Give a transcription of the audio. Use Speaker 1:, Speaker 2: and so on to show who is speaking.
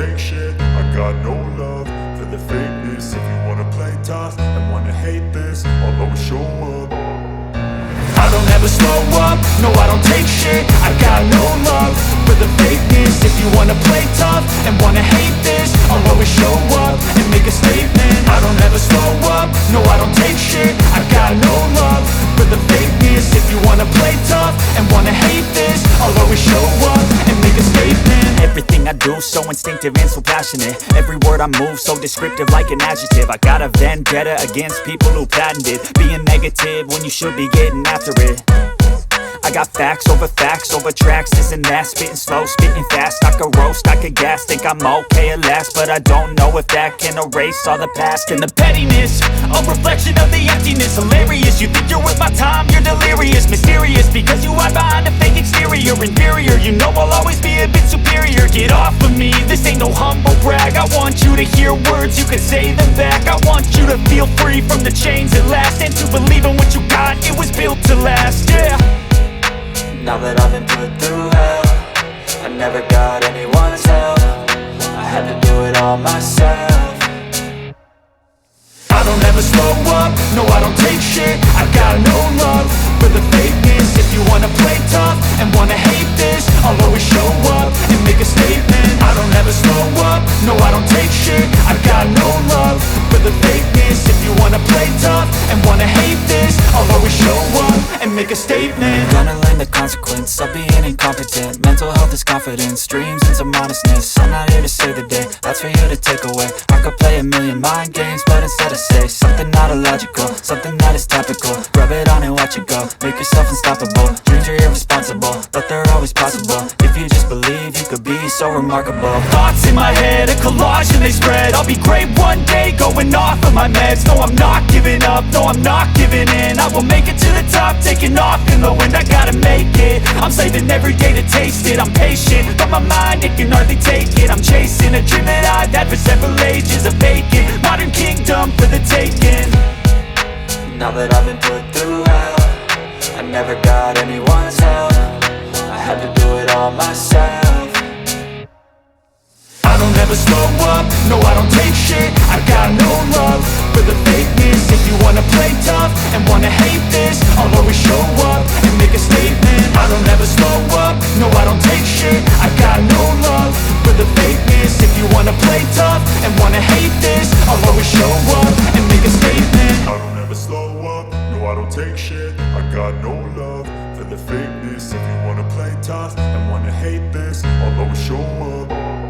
Speaker 1: take shit. I got no love for the fakeness. If you wanna play tough and wanna hate this, I'll always show up. I don't ever slow up, no I don't take shit. I got no love for the fakeness. If you wanna play tough and wanna hate this, I'll always show up and make a statement. I don't ever slow up, no I don't take shit. I got no love for the fakeness. If you wanna play tough and wanna hate this, I'll always show up and make a statement.
Speaker 2: Everything I do so instinctive and so passionate. Every word I move so descriptive like an adjective. I got a vendetta against people who patented being negative when you should be getting after it. I got facts over tracks, this and that. Spitting slow, spitting fast, I could roast, I could gas. Think I'm okay at last, but I don't know if that can erase all the past. And the pettiness, a reflection of the emptiness. Hilarious, you think you're worth my time, you're delirious. Mysterious, because you hide behind a fake exterior. Inferior, you know I'll always be a bit superior. Get off of me, this ain't no humble brag. I want you to hear words, you can say them back. I want you to feel free from the chains at last, and to believe in what you got, it was built to last, yeah.
Speaker 3: Now that I've been put through hell, I never got anyone's help. I had to do it all myself.
Speaker 1: I don't ever slow up, no I don't take shit. I got no love for the fakeness. If you wanna play tough and wanna hate this, I'll always show up and make a statement. I don't ever slow up, no I don't take shit. I got no love for the fakeness. If you wanna play tough and wanna hate this, I'll always show up and make a statement.
Speaker 3: Gonna learn the consequence of being incompetent. Mental health is confidence, dreams and some honestness. I'm not here to save the day, that's for you to take away. I could play a million mind games, but instead I say something not illogical, something that is topical. Rub it on and watch it go, make yourself unstoppable. Dreams are irresponsible, but they're always possible. If you just believe, you could be so remarkable.
Speaker 2: Thoughts in my head, a collage and they spread. I'll be great one day, going off of my meds. No, I'm not giving up, no, I'm not giving in. I will make it to the top, taking off in the wind. I gotta make it, I'm saving every day to taste it. I'm patient, but my mind, it can hardly take it. I'm chasing a dream that I've had for several ages. A vacant, modern kingdom for the taking.
Speaker 3: Now that I've been put through hell, I never got anyone's help. I had to do it all myself.
Speaker 1: I don't ever slow up, no I don't take shit. I got no love for the fakeness. If you wanna play tough and wanna hate this, I'll always show up and make a statement. I don't ever slow up, no I don't take shit. I got no love for the fakeness. If you wanna play tough and wanna hate this, I'll always show up and make a statement. I don't ever slow up, no I don't take shit. I got no love for the fakeness. If you wanna play tough and wanna hate this, I'll always show up.